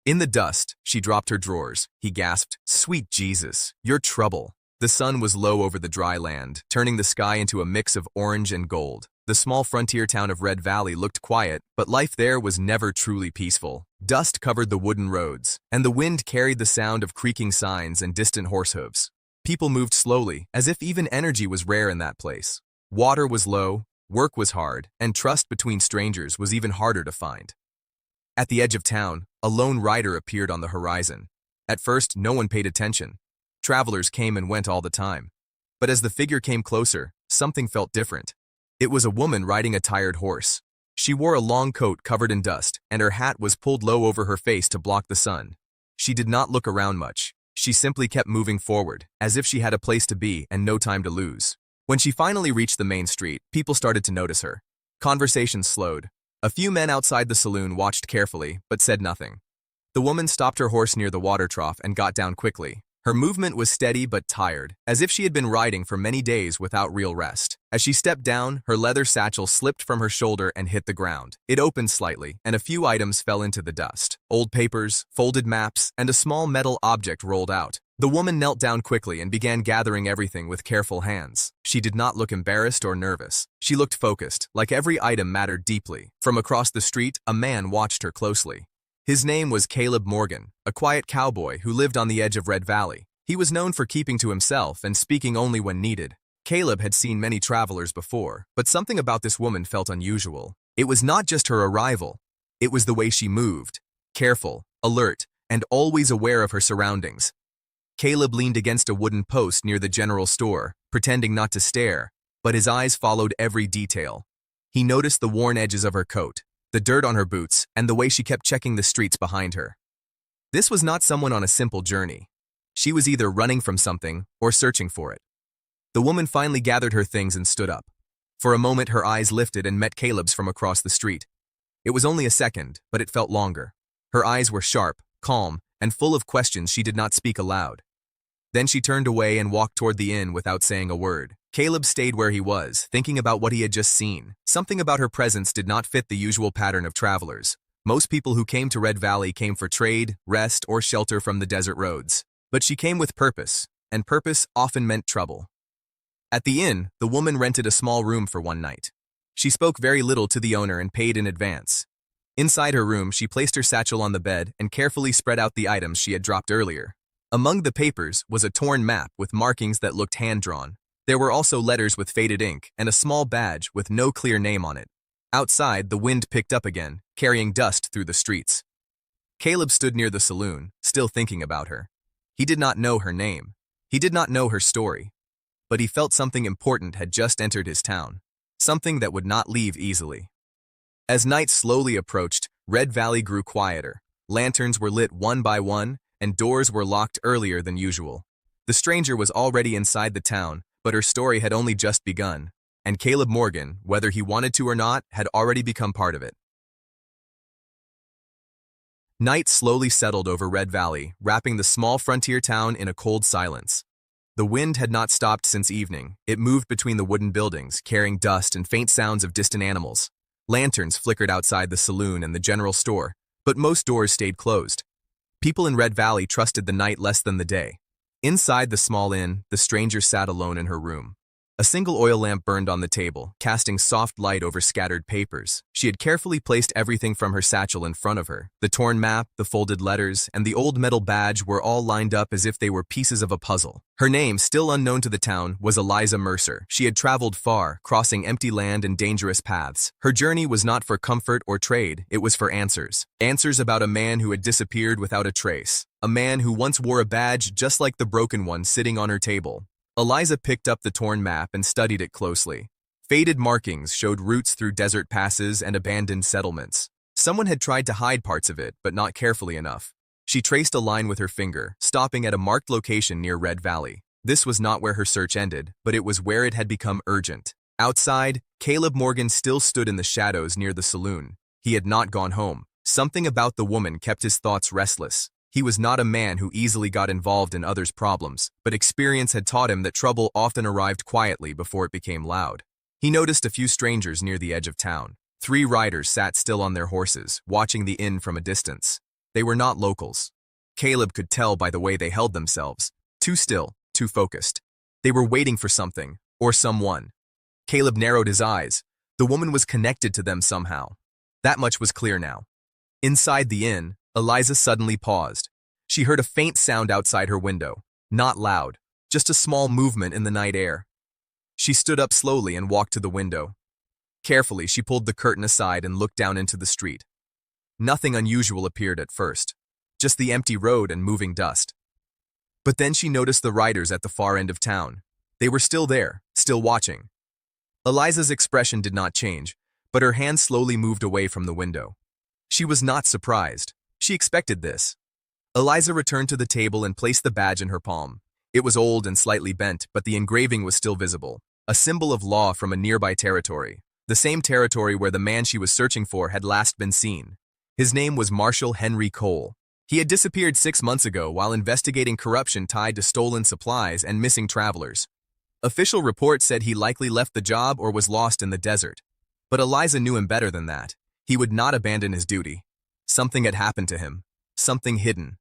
In the dust, she dropped her drawers. He gasped, "Sweet Jesus, you're trouble." The sun was low over the dry land, turning the sky into a mix of orange and gold. The small frontier town of Red Valley looked quiet, but life there was never truly peaceful. Dust covered the wooden roads, and the wind carried the sound of creaking signs and distant horse hooves. People moved slowly, as if even energy was rare in that place. Water was low, work was hard, and trust between strangers was even harder to find. At the edge of town, a lone rider appeared on the horizon. At first, no one paid attention. Travelers came and went all the time. But as the figure came closer, something felt different. It was a woman riding a tired horse. She wore a long coat covered in dust, and her hat was pulled low over her face to block the sun. She did not look around much. She simply kept moving forward, as if she had a place to be and no time to lose. When she finally reached the main street, people started to notice her. Conversations slowed. A few men outside the saloon watched carefully, but said nothing. The woman stopped her horse near the water trough and got down quickly. Her movement was steady but tired, as if she had been riding for many days without real rest. As she stepped down, her leather satchel slipped from her shoulder and hit the ground. It opened slightly, and a few items fell into the dust. Old papers, folded maps, and a small metal object rolled out. The woman knelt down quickly and began gathering everything with careful hands. She did not look embarrassed or nervous. She looked focused, like every item mattered deeply. From across the street, a man watched her closely. His name was Caleb Morgan, a quiet cowboy who lived on the edge of Red Valley. He was known for keeping to himself and speaking only when needed. Caleb had seen many travelers before, but something about this woman felt unusual. It was not just her arrival. It was the way she moved, careful, alert, and always aware of her surroundings. Caleb leaned against a wooden post near the general store, pretending not to stare, but his eyes followed every detail. He noticed the worn edges of her coat, the dirt on her boots, and the way she kept checking the streets behind her. This was not someone on a simple journey. She was either running from something or searching for it. The woman finally gathered her things and stood up. For a moment, her eyes lifted and met Caleb's from across the street. It was only a second, but it felt longer. Her eyes were sharp, calm, and full of questions she did not speak aloud. Then she turned away and walked toward the inn without saying a word. Caleb stayed where he was, thinking about what he had just seen. Something about her presence did not fit the usual pattern of travelers. Most people who came to Red Valley came for trade, rest, or shelter from the desert roads. But she came with purpose, and purpose often meant trouble. At the inn, the woman rented a small room for one night. She spoke very little to the owner and paid in advance. Inside her room, she placed her satchel on the bed and carefully spread out the items she had dropped earlier. Among the papers was a torn map with markings that looked hand-drawn. There were also letters with faded ink and a small badge with no clear name on it. Outside, the wind picked up again, carrying dust through the streets. Caleb stood near the saloon, still thinking about her. He did not know her name. He did not know her story. But he felt something important had just entered his town, something that would not leave easily. As night slowly approached, Red Valley grew quieter. Lanterns were lit one by one, and doors were locked earlier than usual. The stranger was already inside the town, but her story had only just begun, and Caleb Morgan, whether he wanted to or not, had already become part of it. Night slowly settled over Red Valley, wrapping the small frontier town in a cold silence. The wind had not stopped since evening. It moved between the wooden buildings, carrying dust and faint sounds of distant animals. Lanterns flickered outside the saloon and the general store, but most doors stayed closed. People in Red Valley trusted the night less than the day. Inside the small inn, the stranger sat alone in her room. A single oil lamp burned on the table, casting soft light over scattered papers. She had carefully placed everything from her satchel in front of her. The torn map, the folded letters, and the old metal badge were all lined up as if they were pieces of a puzzle. Her name, still unknown to the town, was Eliza Mercer. She had traveled far, crossing empty land and dangerous paths. Her journey was not for comfort or trade, it was for answers. Answers about a man who had disappeared without a trace. A man who once wore a badge just like the broken one sitting on her table. Eliza picked up the torn map and studied it closely. Faded markings showed routes through desert passes and abandoned settlements. Someone had tried to hide parts of it, but not carefully enough. She traced a line with her finger, stopping at a marked location near Red Valley. This was not where her search ended, but it was where it had become urgent. Outside, Caleb Morgan still stood in the shadows near the saloon. He had not gone home. Something about the woman kept his thoughts restless. He was not a man who easily got involved in others' problems, but experience had taught him that trouble often arrived quietly before it became loud. He noticed a few strangers near the edge of town. 3 riders sat still on their horses, watching the inn from a distance. They were not locals. Caleb could tell by the way they held themselves. Too still, too focused. They were waiting for something, or someone. Caleb narrowed his eyes. The woman was connected to them somehow. That much was clear now. Inside the inn, Eliza suddenly paused. She heard a faint sound outside her window. Not loud, just a small movement in the night air. She stood up slowly and walked to the window. Carefully, she pulled the curtain aside and looked down into the street. Nothing unusual appeared at first, just the empty road and moving dust. But then she noticed the riders at the far end of town. They were still there, still watching. Eliza's expression did not change, but her hand slowly moved away from the window. She was not surprised. She expected this. Eliza returned to the table and placed the badge in her palm. It was old and slightly bent, but the engraving was still visible, a symbol of law from a nearby territory, the same territory where the man she was searching for had last been seen. His name was Marshal Henry Cole. He had disappeared 6 months ago while investigating corruption tied to stolen supplies and missing travelers. Official reports said he likely left the job or was lost in the desert. But Eliza knew him better than that. He would not abandon his duty. Something had happened to him. Something hidden.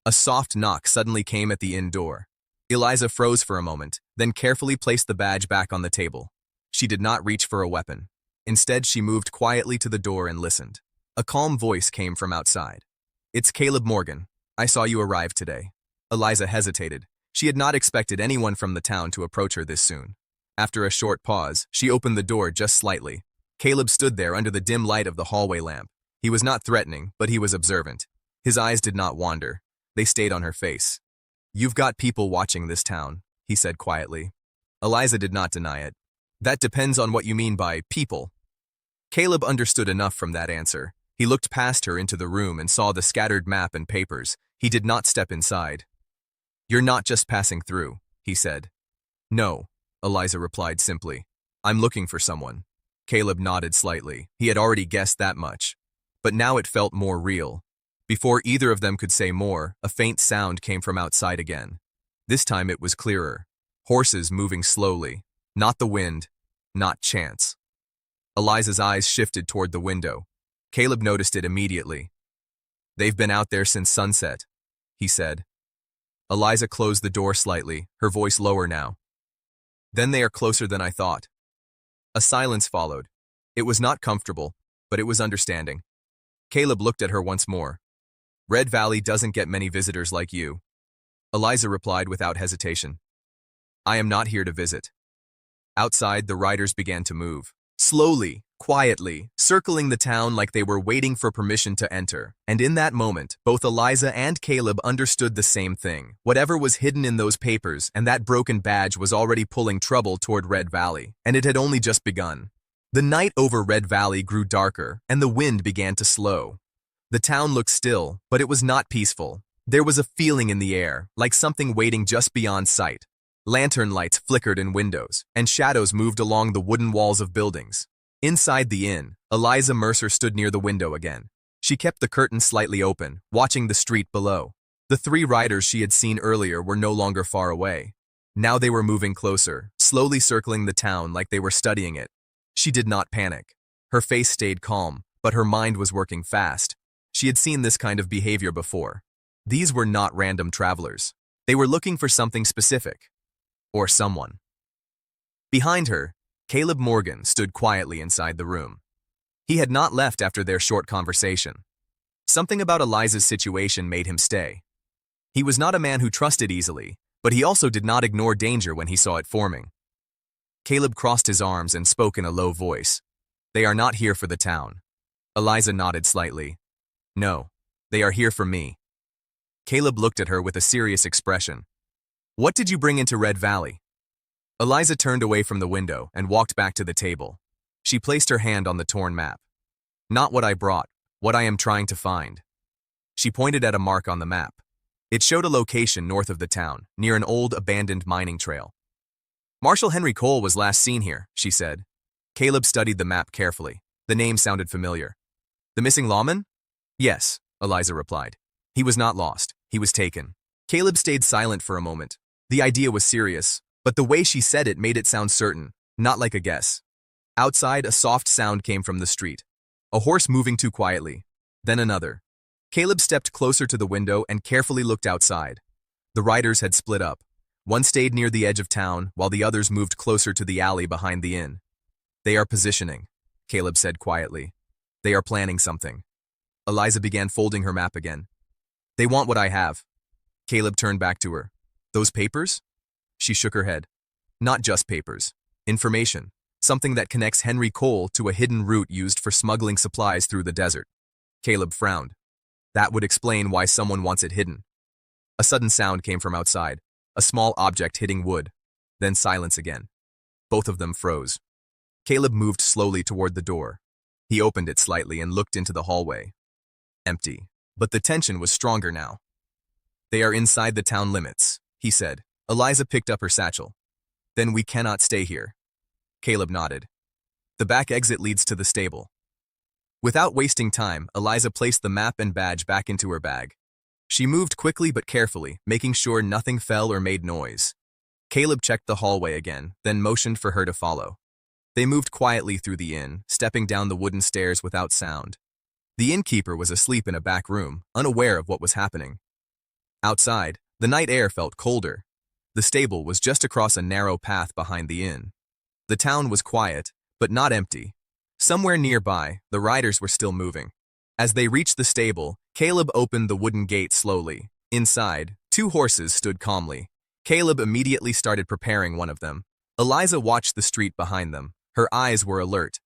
A soft knock suddenly came at the inn door. Eliza froze for a moment, then carefully placed the badge back on the table. She did not reach for a weapon. Instead, she moved quietly to the door and listened. A calm voice came from outside. "It's Caleb Morgan. I saw you arrive today." Eliza hesitated. She had not expected anyone from the town to approach her this soon. After a short pause, she opened the door just slightly. Caleb stood there under the dim light of the hallway lamp. He was not threatening, but he was observant. His eyes did not wander. They stayed on her face. "You've got people watching this town," he said quietly. Eliza did not deny it. "That depends on what you mean by people." Caleb understood enough from that answer. He looked past her into the room and saw the scattered map and papers. He did not step inside. "You're not just passing through," he said. "No," Eliza replied simply. "I'm looking for someone." Caleb nodded slightly. He had already guessed that much. But now it felt more real. Before either of them could say more, a faint sound came from outside again. This time it was clearer. Horses moving slowly. Not the wind, not chance. Eliza's eyes shifted toward the window. Caleb noticed it immediately. "They've been out there since sunset," he said. Eliza closed the door slightly, her voice lower now. "Then they are closer than I thought." A silence followed. It was not comfortable, but it was understanding. Caleb looked at her once more. "Red Valley doesn't get many visitors like you." Eliza replied without hesitation. "I am not here to visit." Outside, the riders began to move. Slowly, quietly, circling the town like they were waiting for permission to enter. And in that moment, both Eliza and Caleb understood the same thing. Whatever was hidden in those papers and that broken badge was already pulling trouble toward Red Valley, and it had only just begun. The night over Red Valley grew darker, and the wind began to slow. The town looked still, but it was not peaceful. There was a feeling in the air, like something waiting just beyond sight. Lantern lights flickered in windows, and shadows moved along the wooden walls of buildings. Inside the inn, Eliza Mercer stood near the window again. She kept the curtain slightly open, watching the street below. The 3 riders she had seen earlier were no longer far away. Now they were moving closer, slowly circling the town like they were studying it. She did not panic. Her face stayed calm, but her mind was working fast. She had seen this kind of behavior before. These were not random travelers. They were looking for something specific. Or someone. Behind her, Caleb Morgan stood quietly inside the room. He had not left after their short conversation. Something about Eliza's situation made him stay. He was not a man who trusted easily, but he also did not ignore danger when he saw it forming. Caleb crossed his arms and spoke in a low voice. "They are not here for the town." Eliza nodded slightly. "No, they are here for me." Caleb looked at her with a serious expression. "What did you bring into Red Valley?" Eliza turned away from the window and walked back to the table. She placed her hand on the torn map. "Not what I brought, what I am trying to find." She pointed at a mark on the map. It showed a location north of the town, near an old abandoned mining trail. "Marshal Henry Cole was last seen here," she said. Caleb studied the map carefully. The name sounded familiar. "The missing lawman?" "Yes," Eliza replied. "He was not lost. He was taken." Caleb stayed silent for a moment. The idea was serious, but the way she said it made it sound certain, not like a guess. Outside, a soft sound came from the street. A horse moving too quietly. Then another. Caleb stepped closer to the window and carefully looked outside. The riders had split up. One stayed near the edge of town, while the others moved closer to the alley behind the inn. "They are positioning," Caleb said quietly. "They are planning something." Eliza began folding her map again. "They want what I have." Caleb turned back to her. "Those papers?" She shook her head. "Not just papers. Information. Something that connects Henry Cole to a hidden route used for smuggling supplies through the desert." Caleb frowned. "That would explain why someone wants it hidden." A sudden sound came from outside, a small object hitting wood. Then silence again. Both of them froze. Caleb moved slowly toward the door. He opened it slightly and looked into the hallway. Empty. But the tension was stronger now. "They are inside the town limits," he said. Eliza picked up her satchel. "Then we cannot stay here." Caleb nodded. "The back exit leads to the stable." Without wasting time, Eliza placed the map and badge back into her bag. She moved quickly but carefully, making sure nothing fell or made noise. Caleb checked the hallway again, then motioned for her to follow. They moved quietly through the inn, stepping down the wooden stairs without sound. The innkeeper was asleep in a back room, unaware of what was happening. Outside, the night air felt colder. The stable was just across a narrow path behind the inn. The town was quiet, but not empty. Somewhere nearby, the riders were still moving. As they reached the stable, Caleb opened the wooden gate slowly. Inside, 2 horses stood calmly. Caleb immediately started preparing one of them. Eliza watched the street behind them. Her eyes were alert.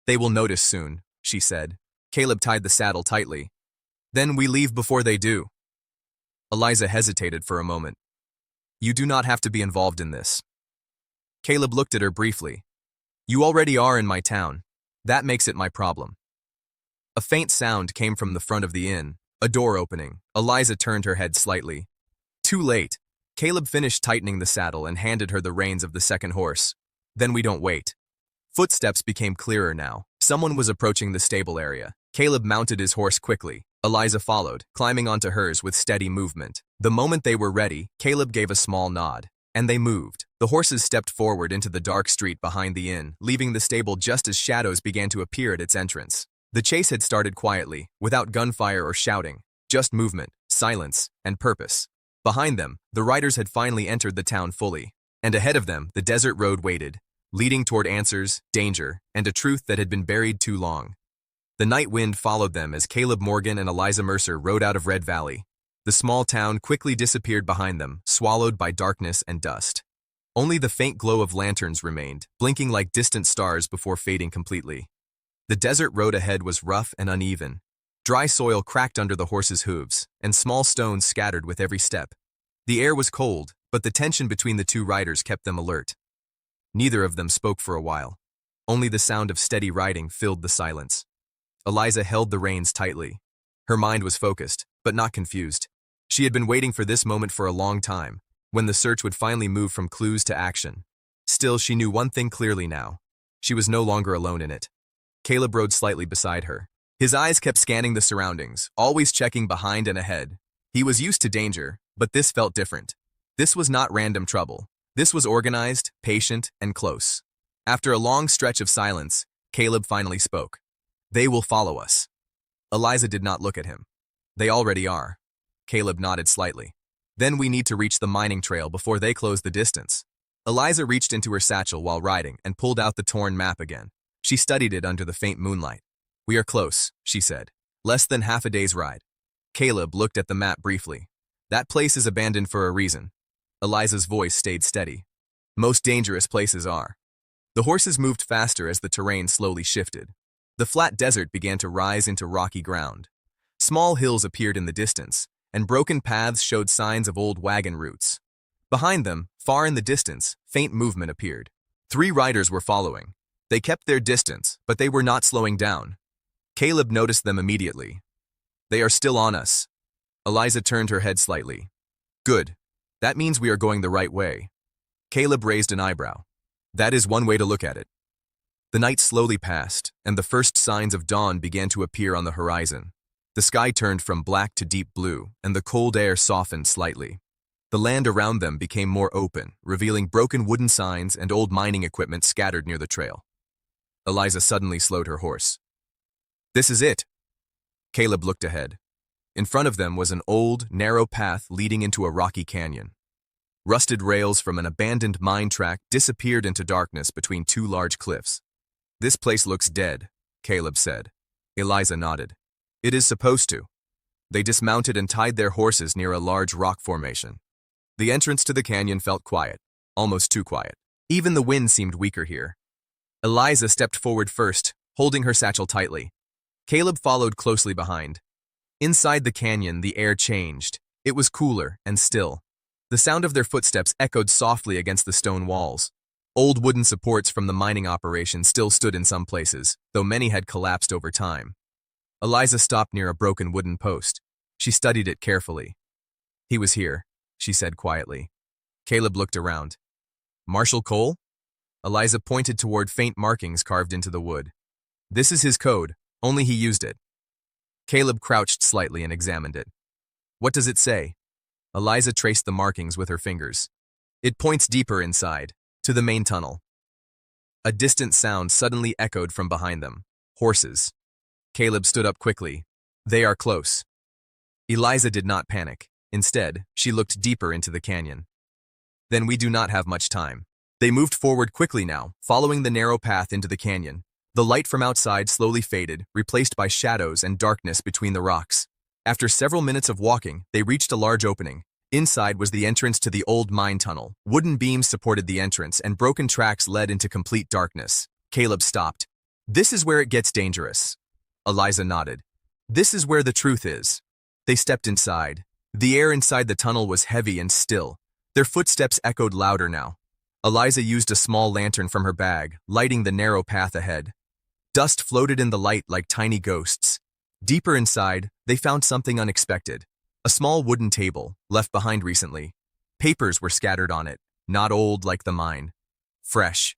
"They will notice soon," she said. Caleb tied the saddle tightly. "Then we leave before they do." Eliza hesitated for a moment. "You do not have to be involved in this." Caleb looked at her briefly. "You already are in my town. That makes it my problem." A faint sound came from the front of the inn, a door opening. Eliza turned her head slightly. Too late. Caleb finished tightening the saddle and handed her the reins of the second horse. "Then we don't wait." Footsteps became clearer now. Someone was approaching the stable area. Caleb mounted his horse quickly. Eliza followed, climbing onto hers with steady movement. The moment they were ready, Caleb gave a small nod, and they moved. The horses stepped forward into the dark street behind the inn, leaving the stable just as shadows began to appear at its entrance. The chase had started quietly, without gunfire or shouting, just movement, silence, and purpose. Behind them, the riders had finally entered the town fully, and ahead of them, the desert road waited, leading toward answers, danger, and a truth that had been buried too long. The night wind followed them as Caleb Morgan and Eliza Mercer rode out of Red Valley. The small town quickly disappeared behind them, swallowed by darkness and dust. Only the faint glow of lanterns remained, blinking like distant stars before fading completely. The desert road ahead was rough and uneven. Dry soil cracked under the horses' hooves, and small stones scattered with every step. The air was cold, but the tension between the 2 riders kept them alert. Neither of them spoke for a while. Only the sound of steady riding filled the silence. Eliza held the reins tightly. Her mind was focused, but not confused. She had been waiting for this moment for a long time, when the search would finally move from clues to action. Still, she knew one thing clearly now. She was no longer alone in it. Caleb rode slightly beside her. His eyes kept scanning the surroundings, always checking behind and ahead. He was used to danger, but this felt different. This was not random trouble. This was organized, patient, and close. After a long stretch of silence, Caleb finally spoke. "They will follow us." Eliza did not look at him. "They already are." Caleb nodded slightly. "Then we need to reach the mining trail before they close the distance." Eliza reached into her satchel while riding and pulled out the torn map again. She studied it under the faint moonlight. "We are close," she said. "Less than half a day's ride." Caleb looked at the map briefly. "That place is abandoned for a reason." Eliza's voice stayed steady. "Most dangerous places are." The horses moved faster as the terrain slowly shifted. The flat desert began to rise into rocky ground. Small hills appeared in the distance, and broken paths showed signs of old wagon routes. Behind them, far in the distance, faint movement appeared. 3 riders were following. They kept their distance, but they were not slowing down. Caleb noticed them immediately. "They are still on us." Eliza turned her head slightly. "Good. That means we are going the right way." Caleb raised an eyebrow. "That is one way to look at it." The night slowly passed, and the first signs of dawn began to appear on the horizon. The sky turned from black to deep blue, and the cold air softened slightly. The land around them became more open, revealing broken wooden signs and old mining equipment scattered near the trail. Eliza suddenly slowed her horse. "This is it." Caleb looked ahead. In front of them was an old, narrow path leading into a rocky canyon. Rusted rails from an abandoned mine track disappeared into darkness between two large cliffs. "This place looks dead," Caleb said. Eliza nodded. "It is supposed to." They dismounted and tied their horses near a large rock formation. The entrance to the canyon felt quiet, almost too quiet. Even the wind seemed weaker here. Eliza stepped forward first, holding her satchel tightly. Caleb followed closely behind. Inside the canyon, the air changed. It was cooler and still. The sound of their footsteps echoed softly against the stone walls. Old wooden supports from the mining operation still stood in some places, though many had collapsed over time. Eliza stopped near a broken wooden post. She studied it carefully. "He was here," she said quietly. Caleb looked around. "Marshall Cole?" Eliza pointed toward faint markings carved into the wood. "This is his code, only he used it." Caleb crouched slightly and examined it. "What does it say?" Eliza traced the markings with her fingers. "It points deeper inside, to the main tunnel." A distant sound suddenly echoed from behind them. Horses. Caleb stood up quickly. "They are close." Eliza did not panic. Instead, she looked deeper into the canyon. "Then we do not have much time." They moved forward quickly now, following the narrow path into the canyon. The light from outside slowly faded, replaced by shadows and darkness between the rocks. After several minutes of walking, they reached a large opening. Inside was the entrance to the old mine tunnel. Wooden beams supported the entrance, and broken tracks led into complete darkness. Caleb stopped. "This is where it gets dangerous." Eliza nodded. "This is where the truth is." They stepped inside. The air inside the tunnel was heavy and still. Their footsteps echoed louder now. Eliza used a small lantern from her bag, lighting the narrow path ahead. Dust floated in the light like tiny ghosts. Deeper inside, they found something unexpected. A small wooden table, left behind recently. Papers were scattered on it, not old like the mine. Fresh.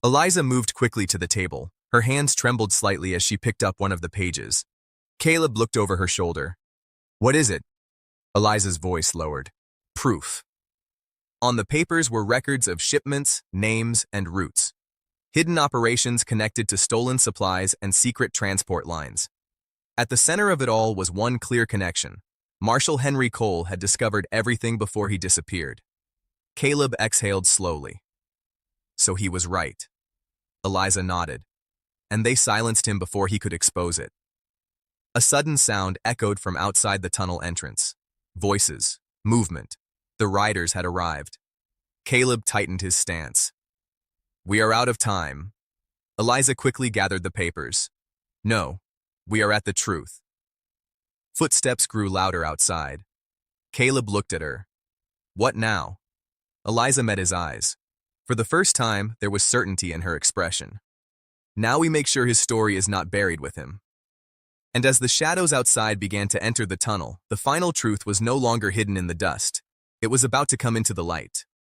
Eliza moved quickly to the table. Her hands trembled slightly as she picked up one of the pages. Caleb looked over her shoulder. "What is it?" Eliza's voice lowered. "Proof." On the papers were records of shipments, names, and routes. Hidden operations connected to stolen supplies and secret transport lines. At the center of it all was one clear connection. Marshall Henry Cole had discovered everything before he disappeared. Caleb exhaled slowly. So he was right. Eliza nodded, and they silenced him before he could expose it. A sudden sound echoed from outside the tunnel entrance. Voices, movement. The riders had arrived. Caleb tightened his stance. "We are out of time." Eliza quickly gathered the papers. "No, we are at the truth." Footsteps grew louder outside. Caleb looked at her. "What now?" Eliza met his eyes. For the first time, there was certainty in her expression. "Now we make sure his story is not buried with him." And as the shadows outside began to enter the tunnel, the final truth was no longer hidden in the dust. It was about to come into the light.